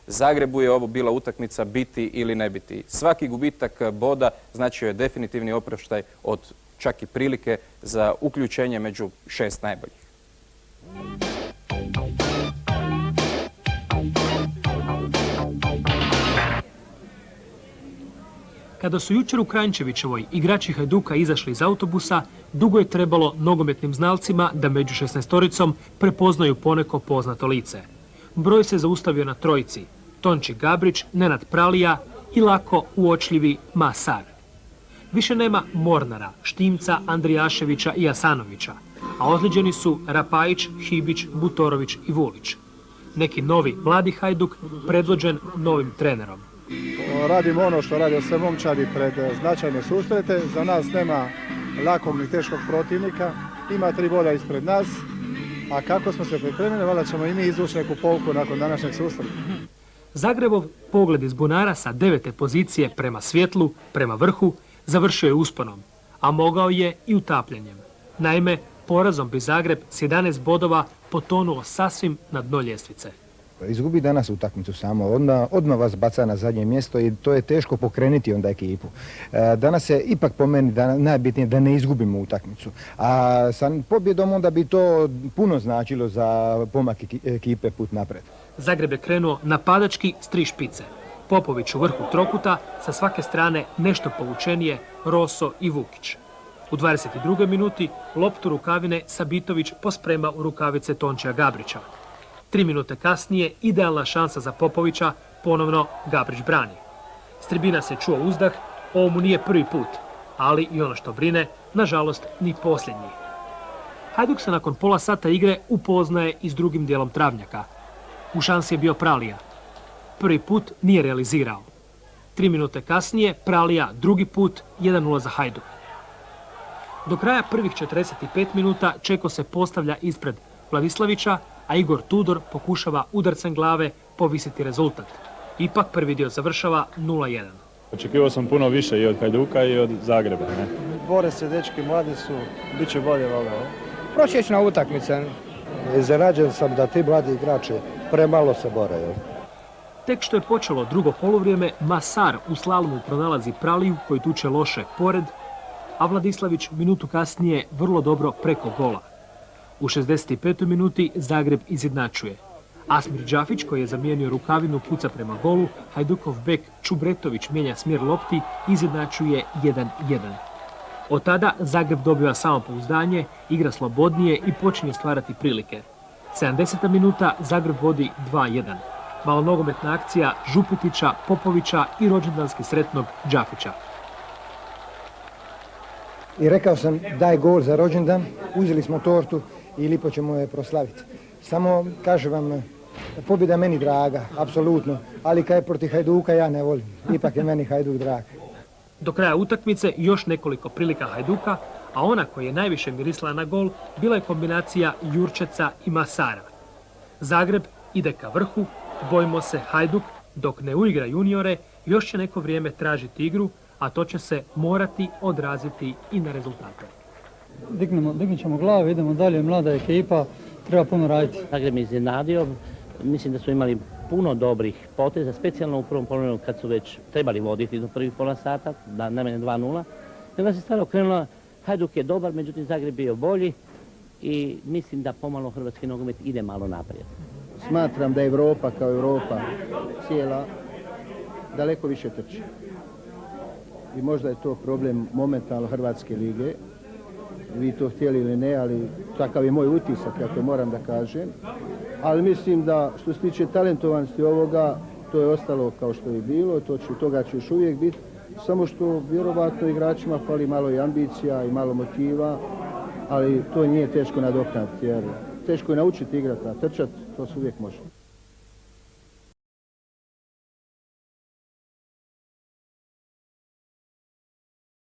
Zagrebu je ovo bila utakmica biti ili ne biti. Svaki gubitak boda značio je definitivni oproštaj od čak i prilike za uključenje među 6 najboljih. Kada su jučer u Kranjčevićevoj igrači Hajduka izašli iz autobusa, dugo je trebalo nogometnim znalcima da među 16-oricom prepoznaju poneko poznato lice. Broj se zaustavio na trojici: Tonči Gabrić, Nenad Pralija i lako uočljivi Masar. Više nema Mornara, Štimca, Andrijaševića i Asanovića, a ozlijeđeni su Rapajić, Hibić, Butorović i Vulić. Neki novi mladi Hajduk predvođen novim trenerom. Radimo ono što rade sve momčadi pred značajne susrete. Za nas nema lakog ni teškog protivnika. Ima 3 boda ispred nas. A kako smo se pripremili, valjda ćemo i mi izvući neku pouku nakon današnjeg susreta. Zagrebov pogled iz bunara sa 9. pozicije prema svjetlu, prema vrhu, završio je usponom, a mogao je i utapljanjem. Naime, porazom bi Zagreb s 11 bodova potonuo sasvim na dno ljestvice. Izgubi danas utakmicu samo, odmah vas baca na zadnje mjesto i to je teško pokrenuti onda ekipu. Danas je ipak po meni najbitnije da ne izgubimo utakmicu. A sa pobjedom onda bi to puno značilo za pomak ekipe put napred. Zagreb je krenuo napadački s 3 špice. Popović u vrhu trokuta, sa svake strane nešto povučenije Roso i Vukić. U 22. minuti loptu rukavine Sabitović posprema u rukavice Tončija Gabrića. 3 minute kasnije idealna šansa za Popovića, ponovno Gabrić brani. S tribina se čuo uzdah, ovo mu nije prvi put, ali i ono što brine, nažalost, ni posljednji. Hajduk se nakon pola sata igre upoznaje i s drugim dijelom travnjaka. U šansi je bio Pralija. Prvi put nije realizirao. 3 minute kasnije Pralija drugi put 1:0 za Hajduk. Do kraja prvih 45 minuta Čeko se postavlja ispred Vladislavića, a Igor Tudor pokušava udarcem glave povisiti rezultat. Ipak prvi dio završava 0:1. Očekivao sam puno više i od Hajduka i od Zagreba. Ne? Bore se dečki, mladi su, bit će bolje valjda. Prosječna utakmica. Iznenađen sam da ti mladi igrači premalo se bore. Tek što je počelo drugo poluvrijeme, Masar u slalomu pronalazi Praliju koji tuče loše pored, a Vladislavić minutu kasnije vrlo dobro preko gola. U 65. minuti Zagreb izjednačuje. Asmir Đafić, koji je zamijenio rukavinu, puca prema golu, Hajdukov bek Čubretović mijenja smjer lopti, izjednačuje 1:1. Od tada Zagreb dobiva samopouzdanje, igra slobodnije i počinje stvarati prilike. 70. minuta Zagreb vodi 2:1. Malonogometna akcija Župutića, Popovića i rođendanski sretnog Đafića. I rekao sam daj gol za rođendan, uzeli smo tortu i lipo ćemo je proslaviti. Samo kažem vam, pobjeda meni draga, apsolutno, ali kad je protiv Hajduka ja ne volim. Ipak je meni Hajduk drag. Do kraja utakmice još nekoliko prilika Hajduka, a ona koja je najviše mirisla na gol bila je kombinacija Jurčeca i Masara. Zagreb ide ka vrhu, bojimo se Hajduk, dok ne uigra juniore, još će neko vrijeme tražiti igru, a to će se morati odraziti i na rezultate. Dignut ćemo glave, idemo dalje, mlada ekipa, treba puno raditi. Zagreb me iznenadio, mislim da su imali puno dobrih poteza, specijalno u prvom poluvremenu kad su već trebali voditi do prvih pola sata, da najmanje 2:0. I onda se stvar okrenula, Hajduk je dobar, međutim Zagreb bio bolji i mislim da pomalo hrvatski nogomet ide malo naprijed. Smatram da Europa kao Europa cijela daleko više trči. I možda je to problem momentalno Hrvatske lige. Vi to htjeli ili ne, ali takav je moj utisak, ja to moram da kažem. Ali mislim da što se tiče talentovanosti ovoga, to je ostalo kao što je bilo, toga će još uvijek biti. Samo što vjerovatno igračima fali malo i ambicija i malo motiva, ali to nije teško nadoknaditi, jer teško je naučiti igrati, a trčati to se uvijek može.